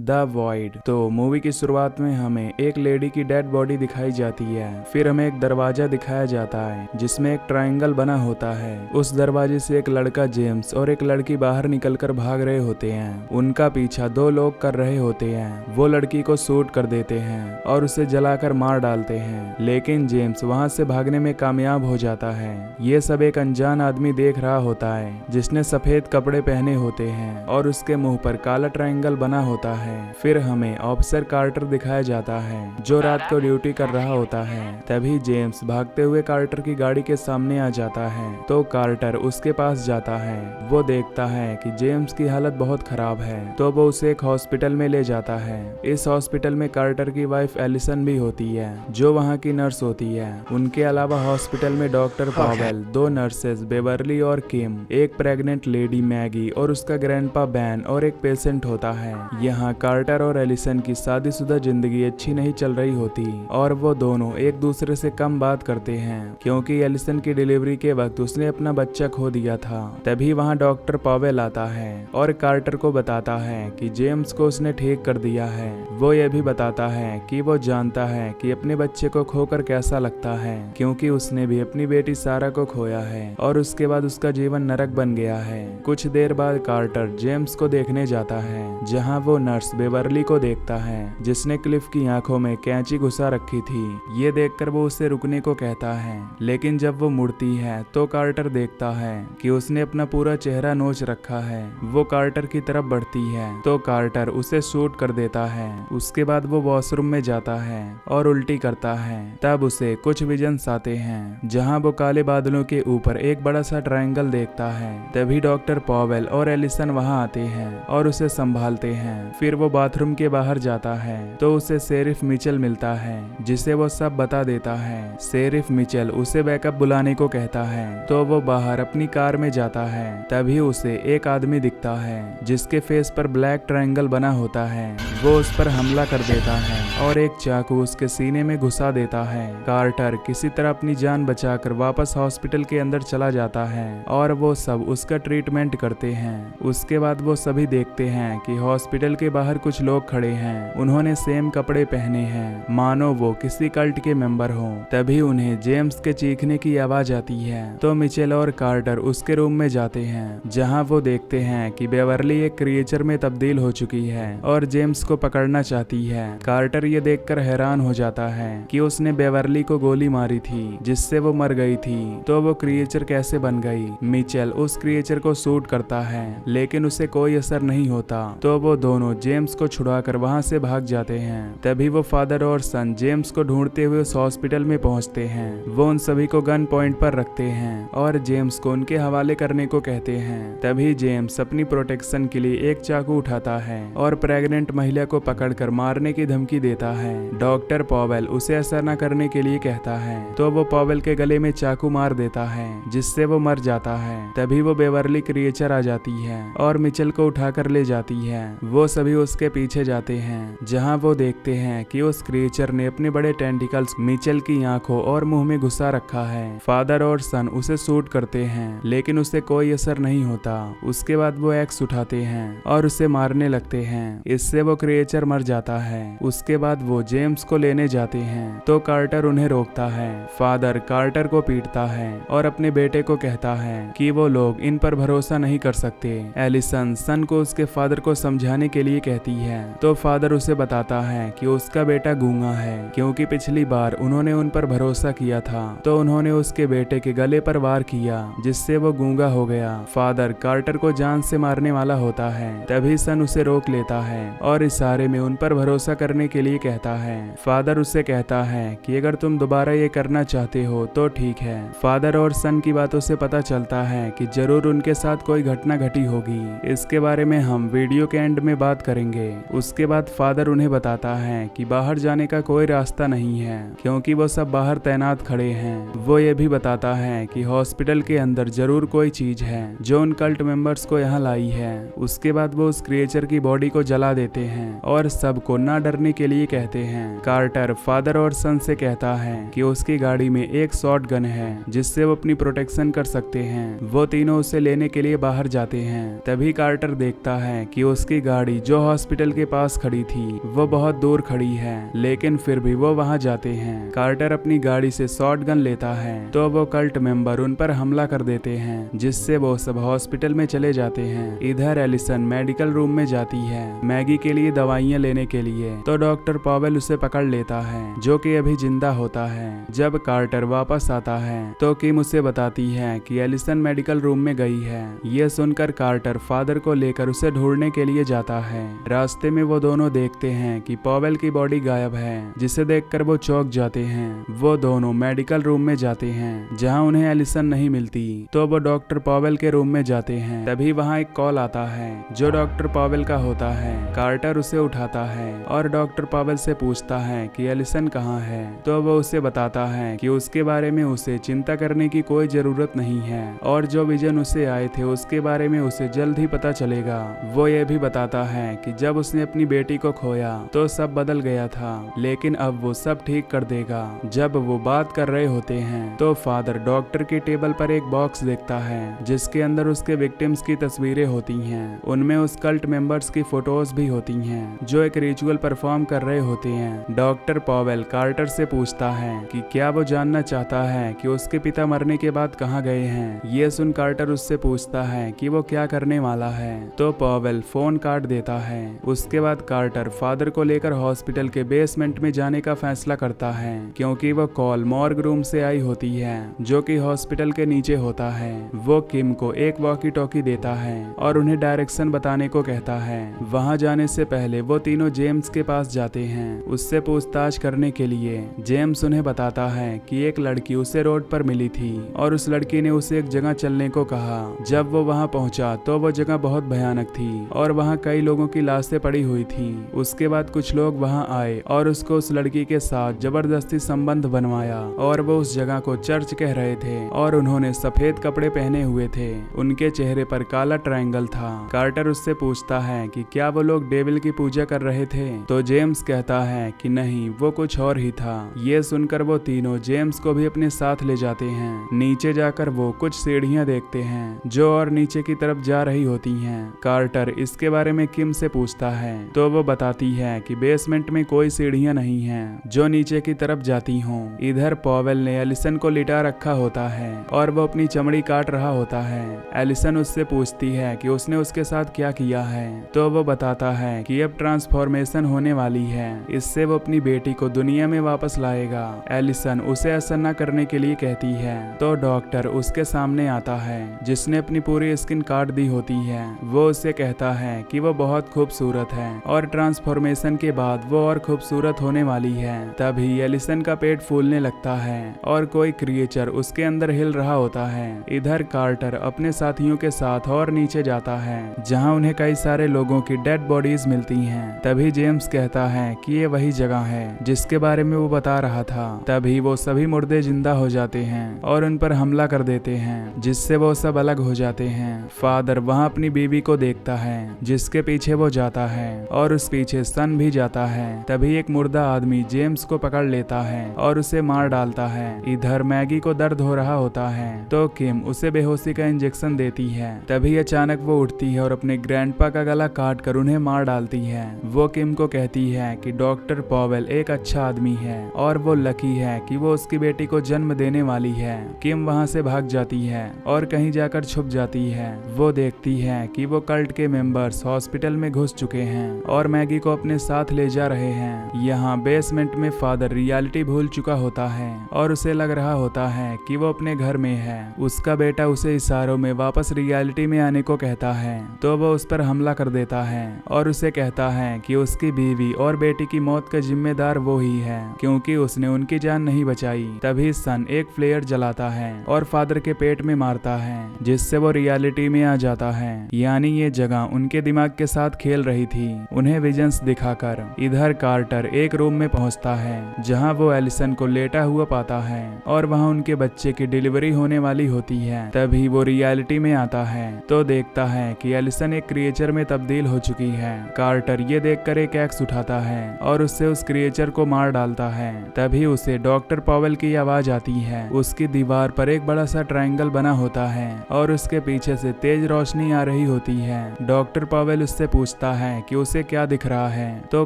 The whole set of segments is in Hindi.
The void. तो मूवी की शुरुआत में हमें एक लेडी की डेड बॉडी दिखाई जाती है। फिर हमें एक दरवाजा दिखाया जाता है जिसमें एक ट्रायंगल बना होता है। उस दरवाजे से एक लड़का जेम्स और एक लड़की बाहर निकलकर भाग रहे होते हैं। उनका पीछा दो लोग कर रहे होते हैं। वो लड़की को शूट कर देते हैं और उसे जलाकर मार डालते हैं, लेकिन जेम्स वहां से भागने में कामयाब हो जाता है। ये सब एक अनजान आदमी देख रहा होता है जिसने सफेद कपड़े पहने होते हैं और उसके मुंह पर काला ट्रायंगल बना होता है। फिर हमें ऑफिसर कार्टर दिखाया जाता है जो रात को ड्यूटी कर रहा होता है। तभी जेम्स भागते हुए कार्टर की गाड़ी के सामने आ जाता है तो कार्टर उसके पास जाता है। वो देखता है कि जेम्स की हालत बहुत खराब है तो वो उसे एक हॉस्पिटल में ले जाता है। इस हॉस्पिटल में कार्टर की वाइफ एलिसन भी होती है जो वहाँ की नर्स होती है। उनके अलावा हॉस्पिटल में डॉक्टर पावेल, दो नर्सेज बेवर्ली और किम, एक प्रेग्नेंट लेडी मैगी और उसका ग्रैंडपा बैन और एक पेशेंट होता है। यहाँ कार्टर और एलिसन की शादीशुदा जिंदगी अच्छी नहीं चल रही होती और वो दोनों एक दूसरे से कम बात करते हैं क्योंकि एलिसन की डिलीवरी के वक्त उसने अपना बच्चा खो दिया था। तभी वहाँ डॉक्टर पावेल आता है और कार्टर को बताता है कि जेम्स को उसने ठीक कर दिया है। वो ये भी बताता है कि वो जानता है कि अपने बच्चे को खोकर कैसा लगता है क्योंकि उसने भी अपनी बेटी सारा को खोया है और उसके बाद उसका जीवन नरक बन गया है। कुछ देर बाद कार्टर जेम्स को देखने जाता है जहां वो नर्स बेवर्ली को देखता है जिसने क्लिफ की आंखों में कैंची घुसा रखी थी। ये देखकर वो उसे रुकने को कहता है, लेकिन जब वो मुड़ती है तो कार्टर देखता है कि उसने अपना पूरा चेहरा नोच रखा है। वो कार्टर की तरफ बढ़ती है तो कार्टर उसे शूट कर देता है। उसके बाद वो वॉशरूम में जाता है और उल्टी करता है। तब उसे कुछ विजन्स आते हैं जहां वो काले बादलों के ऊपर एक बड़ा सा ट्रायंगल देखता है। तभी डॉक्टर पावेल और एलिसन वहां आते हैं और उसे संभालते हैं। फिर वो बाथरूम के बाहर जाता है तो उसे शेरिफ मिचेल मिलता है जिसे वो सब बता देता है। शेरिफ मिचेल उसे बैकअप बुलाने को कहता है तो वो बाहर अपनी कार में जाता है। तभी उसे एक आदमी दिखता है जिसके फेस पर ब्लैक ट्रायंगल बना होता है। वो उस पर हमला कर देता है और एक चाकू उसके सीने में घुसा देता है। कार्टर किसी तरह अपनी जान बचाकर वापस हॉस्पिटल के अंदर चला जाता है और वो सब उसका ट्रीटमेंट करते हैं। उसके बाद वो सभी देखते हैं कि हॉस्पिटल के बाहर कुछ लोग खड़े हैं। उन्होंने सेम कपड़े पहने हैं मानो वो किसी कल्ट के मेंबर हों। तभी उन्हें जेम्स के चीखने की आवाज आती है तो मिचेल और कार्टर उसके रूम में जाते हैं जहां वो देखते हैं कि बेवर्ली एक क्रिएचर में तब्दील हो चुकी है और जेम्स को पकड़ना चाहती है। कार्टर ये देखकर हैरान हो जाता है कि उसने बेवर्ली को गोली मारी थी जिससे वो मर गई थी, तो वो क्रिएचर कैसे बन गई। मिचेल उस क्रिएचर को शूट करता है लेकिन उसे कोई असर नहीं होता तो वो दोनों जेम्स को छुड़ाकर वहां से भाग जाते हैं। तभी वो फादर और सन जेम्स को ढूंढते हुए उस हॉस्पिटल में पहुंचते हैं। वो उन सभी को गन पॉइंट पर रखते हैं और जेम्स को उनके हवाले करने को कहते हैं। तभी जेम्स अपनी प्रोटेक्शन के लिए एक चाकू उठाता है और प्रेग्नेंट महिला को पकड़कर मारने की धमकी देता है। डॉक्टर पावेल उसे ऐसा न करने के लिए कहता है तो वो पावेल के गले में चाकू मार देता है जिससे वो मर जाता है। तभी वो बेवर्ली क्रिएचर आ जाती है और मिचेल को उठाकर ले जाती है। वो सभी उसके पीछे जाते हैं जहां वो देखते हैं कि उस क्रिएचर ने अपने बड़े टेंटिकल्स मिचेल की आंखों और मुंह में घुसा रखा है। फादर और सन उसे शूट करते हैं लेकिन उसे कोई असर नहीं होता। उसके बाद वो एक्स उठाते हैं और उसे मारने लगते हैं। इससे वो क्रिएचर मर जाता है। उसके बाद वो जेम्स को लेने जाते हैं तो कार्टर उन्हें रोकता है। फादर कार्टर को पीटता है और अपने बेटे को कहता है कि वो लोग इन पर भरोसा नहीं कर सकते। एलिसन सन को उसके फादर को समझाने के लिए कहती है तो फादर उसे बताता है कि उसका बेटा गूंगा है क्योंकि पिछली बार उन्होंने उन पर भरोसा किया था तो उन्होंने उसके बेटे के गले पर वार किया जिससे वो गूंगा हो गया। फादर कार्टर को जान से मारने वाला होता है। तभी सन उसे रोक लेता है और इशारे में उन पर भरोसा करने के लिए कहता है। फादर उससे कहता है कि अगर तुम दोबारा ये करना चाहते हो तो ठीक है। फादर और सन की बातों से पता चलता है कि जरूर उनके साथ कोई घटना घटी होगी। इसके बारे में हम वीडियो के एंड में बात करेंगे। उसके बाद फादर उन्हें बताता है कि बाहर जाने का कोई रास्ता नहीं है क्योंकि वो सब बाहर तैनात खड़े हैं। वो ये भी बताता है कि हॉस्पिटल के अंदर जरूर कोई चीज है जो उन कल्ट मेंबर्स को यहाँ लाई है। उसके बाद वो उस क्रिएचर की बॉडी को जला देते हैं और सबको ना डरने के लिए कहते हैं। कार्टर फादर और सन से कहता है कि उसकी गाड़ी में एक शॉट गन है जिससे वो अपनी प्रोटेक्शन कर सकते हैं। वो तीनों उसे लेने के लिए बाहर जाते हैं। तभी कार्टर देखता है कि उसकी गाड़ी जो हॉस्पिटल के पास खड़ी थी वो बहुत दूर खड़ी है, लेकिन फिर भी वो वहां जाते हैं। कार्टर अपनी गाड़ी से शॉटगन लेता है तो वो कल्ट मेंबर उन पर हमला कर देते हैं, जिससे वो सब हॉस्पिटल में चले जाते हैं। इधर एलिसन मेडिकल रूम में जाती है मैगी के लिए दवाइयां लेने के लिए, तो डॉक्टर पॉवेल उसे पकड़ लेता है जो कि अभी जिंदा होता है। जब कार्टर वापस आता है तो किम उसे बताती है कि एलिसन मेडिकल रूम में गई है। ये सुनकर कार्टर फादर को लेकर उसे ढूंढने के लिए जाता है। रास्ते में वो दोनों देखते हैं कि पॉवेल की बॉडी गायब है, जिसे देखकर वो चौंक जाते हैं। वो दोनों मेडिकल रूम में जाते हैं जहां उन्हें एलिसन नहीं मिलती, तो वो डॉक्टर पॉवेल के रूम में जाते हैं। तभी वहां एक कॉल आता है जो डॉक्टर पॉवेल का होता है। कार्टर उसे उठाता है और डॉक्टर पॉवेल से पूछता है कि एलिसन कहाँ है, तो वो उसे बताता है कि उसके बारे में उसे चिंता करने की कोई जरूरत नहीं है और जो विजन उसे आए थे उसके बारे में उसे जल्द ही पता चलेगा। वो ये भी बताता है कि जब उसने अपनी बेटी को खोया तो सब बदल गया था, लेकिन अब वो सब ठीक कर देगा। जब वो बात कर रहे होते हैं तो फादर डॉक्टर की टेबल पर एक बॉक्स देखता है जिसके अंदर उसके विक्टिम्स की तस्वीरें होती हैं। उनमें उस कल्ट मेंबर्स की फोटोज भी होती हैं जो एक रिचुअल परफॉर्म कर रहे होते हैं। डॉक्टर पॉवेल कार्टर से पूछता है कि क्या वो जानना चाहता है कि उसके पिता मरने के बाद कहाँ गए हैं। ये सुन कार्टर उससे पूछता है कि वो क्या करने वाला है, तो पॉवेल फोन काट देता है। उसके बाद कार्टर फादर को लेकर हॉस्पिटल के बेसमेंट में जाने का फैसला करता है, क्योंकि वो कॉल मॉर्ग रूम से आई होती है जो कि हॉस्पिटल के नीचे होता है। वो किम को एक वॉकी टॉकी देता है और उन्हें डायरेक्शन बताने को कहता है। वहां जाने से पहले वो तीनों जेम्स के पास जाते हैं उससे पूछताछ करने के लिए। जेम्स उन्हें बताता है कि एक लड़की उसे रोड पर मिली थी और उस लड़की ने उसे एक जगह चलने को कहा। जब वो वहां पहुंचा तो वो जगह बहुत भयानक थी और वहां कई लोगों की लाशें पड़ी हुई थी। उसके बाद कुछ लोग वहां आए और उसको उस लड़की के साथ जबरदस्ती संबंध बनवाया और वो उस जगह को चर्च कह रहे थे और उन्होंने सफेद कपड़े पहने हुए थे। उनके चेहरे पर काला ट्रायंगल था। कार्टर उससे पूछता है कि क्या वो लोग डेविल की पूजा कर रहे थे, तो जेम्स कहता है कि नहीं, वो कुछ और ही था। ये सुनकर वो तीनों जेम्स को भी अपने साथ ले जाते हैं। नीचे जाकर वो कुछ सीढ़ियां देखते हैं जो और नीचे की तरफ जा रही होती हैं। कार्टर इसके बारे में किम से पूछता है तो वो बताती है कि बेसमेंट में कोई सीढ़ियां नहीं हैं जो नीचे की तरफ जाती हों। इधर पॉवेल ने एलिसन को लिटा रखा होता है और वो अपनी चमड़ी काट रहा होता है। एलिसन उससे पूछती है कि उसने उसके साथ क्या किया है, तो वो बताता है कि अब ट्रांसफॉर्मेशन होने वाली है, इससे वो अपनी बेटी को दुनिया में वापस लाएगा। एलिसन उसे ऐसा न करने के लिए कहती है तो डॉक्टर उसके सामने आता है जिसने अपनी पूरी स्किन काट दी होती है। वो उससे कहता है कि वो बहुत खूबसूरत है और ट्रांसफॉर्मेशन के बाद वो और खूबसूरत होने वाली है। तभी एलिसन का पेट फूलने लगता है और कोई क्रिएचर उसके अंदर हिल रहा होता है। इधर कार्टर अपने साथियों के साथ और नीचे जाता है जहां उन्हें कई सारे लोगों की डेड बॉडीज मिलती हैं। तभी जेम्स कहता है कि ये वही जगह है जिसके बारे में वो बता रहा था। तभी वो सभी मुर्दे जिंदा हो जाते हैं और उन पर हमला कर देते हैं, जिससे वो सब अलग हो जाते हैं। फादर वहां अपनी बीवी को देखता है जिसके पीछे वो जाता है और उस पीछे सन भी जाता है। तभी एक मुर्दा आदमी जेम्स को पकड़ लेता है और उसे मार डालता है। इधर मैगी को दर्द हो रहा होता है तो किम उसे बेहोशी का इंजेक्शन देती है। तभी अचानक वो उठती है और अपने ग्रैंडपा का गला काट कर उन्हें मार डालती है। वो किम को कहती है कि डॉक्टर पॉवेल एक अच्छा आदमी है और वो लकी है कि वो उसकी बेटी को जन्म देने वाली है। किम वहां से भाग जाती है और कहीं जाकर छुप जाती है। वो देखती है कि वो कल्ट के मेंबर्स हॉस्पिटल में घुस चुके हैं और मैगी को अपने साथ ले जा रहे हैं। यहाँ बेसमेंट में फादर रियलिटी भूल चुका होता है और उसे लग रहा होता है कि वो अपने घर में है। उसका बेटा उसे इशारों में वापस रियलिटी में आने को कहता है तो वो उस पर हमला कर देता है और उसे कहता है कि उसकी बीवी और बेटी की मौत का जिम्मेदार वो ही है, क्योंकि उसने उनकी जान नहीं बचाई। तभी सन एक फ्लेयर जलाता है और फादर के पेट में मारता है, जिससे वो रियलिटी में आ जाता है। यानी ये जगह उनके दिमाग के साथ खेल रही थी, उन्हें विजन्स दिखाकर। इधर कार्टर एक रूम में पहुंचता है जहां वो एलिसन को लेटा हुआ पाता है और वहां उनके बच्चे की डिलीवरी होने वाली होती है। तभी वो रियलिटी में आता है तो देखता है कि एलिसन एक क्रिएचर में तब्दील हो चुकी है। कार्टर ये देखकर एक एक्स उठाता है और उससे उस क्रिएचर को मार डालता है। तभी उसे डॉक्टर पॉवेल की आवाज आती है। उसकी दीवार पर एक बड़ा सा ट्रायंगल बना होता है और उसके पीछे से तेज रोशनी आ रही होती है। डॉक्टर पॉवेल उससे पूछता पूछता है कि उसे क्या दिख रहा है, तो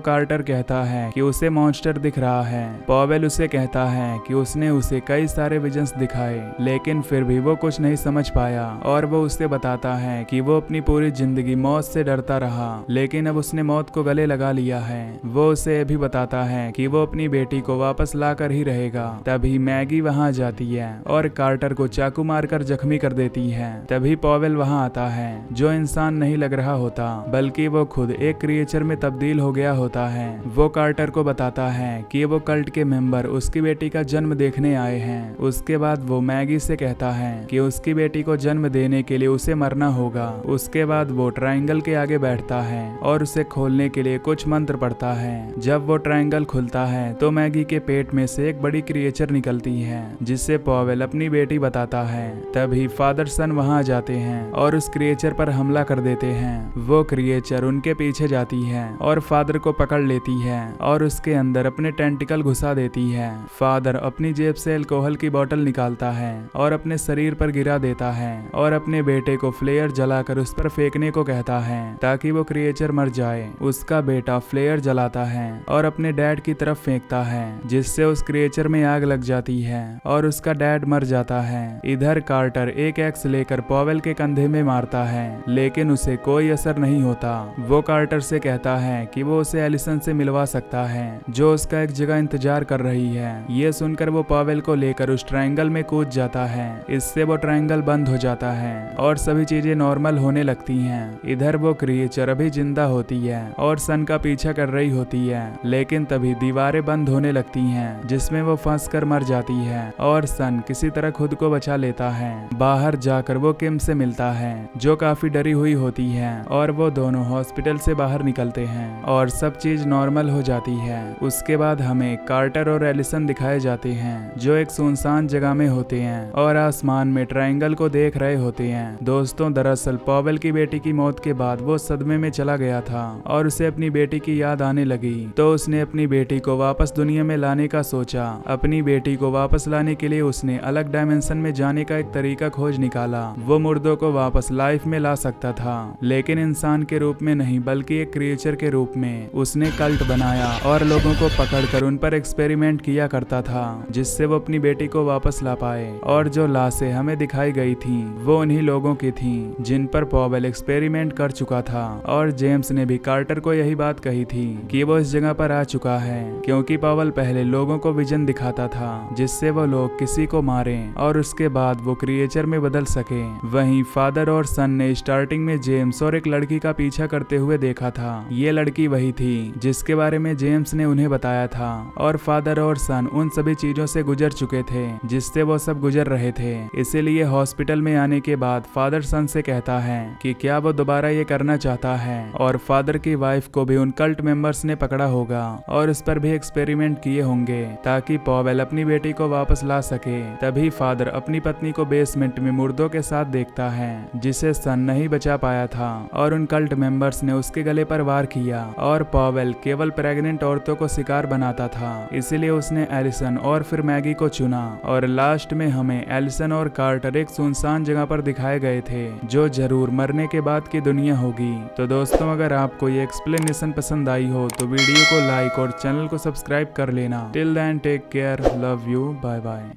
कार्टर कहता है कि उसे मॉन्स्टर दिख रहा है। पॉवेल उसे कहता है कि उसने उसे कई सारे विजन्स दिखाए, लेकिन फिर भी वो कुछ नहीं समझ पाया और वो उसे बताता है कि वो अपनी पूरी जिंदगी मौत से डरता रहा, लेकिन अब उसने मौत को गले लगा लिया है। वो उसे ये भी बताता है कि वो अपनी बेटी को वापस ला कर ही रहेगा। तभी मैगी वहां जाती है और कार्टर को चाकू मारकर जख्मी कर देती है। तभी पॉवेल वहां आता है, जो इंसान नहीं लग रहा होता बल्कि वो खुद एक क्रिएचर में तब्दील हो गया होता है। वो कार्टर को बताता है कि वो कल्ट के मेंबर उसकी बेटी का जन्म देखने आए हैं। उसके बाद वो मैगी से कहता है कि उसकी बेटी को जन्म देने के लिए उसे मरना होगा। उसके बाद वो ट्रायंगल के आगे बैठता है और उसे खोलने के लिए कुछ मंत्र पढ़ता है। जब वो ट्रायंगल खुलता है तो मैगी के पेट में से एक बड़ी क्रिएचर निकलती है, जिससे पॉवेल अपनी बेटी बताता है। तभी फादर सन वहां जाते हैं और उस क्रिएचर पर हमला कर देते हैं। वो क्रिएचर उनके पीछे जाती है और फादर को पकड़ लेती है और उसके अंदर अपने टेंटिकल घुसा देती है। फादर अपनी जेब से अल्कोहल की बोतल निकालता है और अपने शरीर पर गिरा देता है और अपने बेटे को फ्लेयर जलाकर उस पर फेंकने को कहता है ताकि वो क्रिएचर मर जाए। उसका बेटा फ्लेयर जलाता है और अपने डैड की तरफ फेंकता है, जिससे उस क्रिएचर में आग लग जाती है और उसका डैड मर जाता है। इधर कार्टर एक एक्स लेकर पॉवेल के कंधे में मारता है, लेकिन उसे कोई असर नहीं होता। वो कार्टर से कहता है कि वो उसे एलिसन से मिलवा सकता है, जो उसका एक जगह इंतजार कर रही है। ये सुनकर वो पॉवेल को लेकर उस ट्रायंगल में कूद जाता है। इससे वो ट्रायंगल बंद हो जाता है और सभी चीजें नॉर्मल होने लगती हैं। इधर वो क्रिएचर अभी जिंदा होती है और सन का पीछा कर रही होती है, लेकिन तभी दीवारें बंद होने लगती हैं, जिसमें वो फंस कर मर जाती है और सन किसी तरह खुद को बचा लेता है। बाहर जाकर वो किम से मिलता है, जो काफी डरी हुई होती है, और वो दोनों हॉस्पिटल से बाहर निकलते हैं और सब चीज नॉर्मल हो जाती है। उसके बाद हमें कार्टर और एलिसन दिखाए जाते हैं, जो एक सुनसान जगह में होते हैं और आसमान में ट्रायंगल को देख रहे होते हैं। दोस्तों, दरअसल पॉवेल की बेटी की मौत के बाद वो सदमे में चला गया था और उसे अपनी बेटी की याद आने लगी, तो उसने अपनी बेटी को वापस दुनिया में लाने का सोचा। अपनी बेटी को वापस लाने के लिए उसने अलग डायमेंशन में जाने का एक तरीका खोज निकाला। वो मुर्दों को वापस लाइफ में ला सकता था, लेकिन इंसान के रूप में नहीं बल्कि एक क्रिएचर के रूप में। उसने कल्ट बनाया और लोगों को पकड़कर उन पर एक्सपेरिमेंट किया करता था, जिससे वो अपनी बेटी को वापस ला पाए। और जो लाशें हमें दिखाई गई थी वो उन्हीं लोगों की थी जिन पर पॉवेल एक्सपेरिमेंट कर चुका था। और जेम्स ने भी कार्टर को यही बात कही थी कि वो इस जगह पर आ चुका है, क्योंकि पॉवेल पहले लोगों को विजन दिखाता था, जिससे वो लोग किसी को मारें और उसके बाद वो क्रिएचर में बदल सके। वहीं फादर और सन ने स्टार्टिंग में जेम्स और एक लड़की का पीछा करते हुए देखा था। ये लड़की वही थी जिसके बारे में जेम्स ने उन्हें बताया था, और फादर और सन उन सभी चीजों से गुजर चुके थे जिससे वो सब गुजर रहे थे। इसीलिए हॉस्पिटल में आने के बाद फादर सन से कहता है कि क्या वो दोबारा ये करना चाहता है, और फादर की वाइफ को भी उन कल्ट मेंबर्स ने पकड़ा होगा और उस पर भी एक्सपेरिमेंट किए होंगे ताकि पॉवेल अपनी बेटी को वापस ला सके। तभी फादर अपनी पत्नी को बेसमेंट में मुर्दों के साथ देखता है, जिसे सन नहीं बचा पाया था, और उन कल्ट मेंबर्स ने उसके गले पर वार किया। और पॉवेल केवल प्रेग्नेंट औरतों को शिकार बनाता था, इसीलिए उसने एलिसन और फिर मैगी को चुना। और लास्ट में हमें एलिसन और कार्टर एक सुनसान जगह पर दिखाए गए थे, जो जरूर मरने के बाद की दुनिया होगी। तो दोस्तों, अगर आपको ये एक्सप्लेनेशन पसंद आई हो तो वीडियो को लाइक और चैनल को सब्सक्राइब कर लेना। Till then take care, love you, bye bye.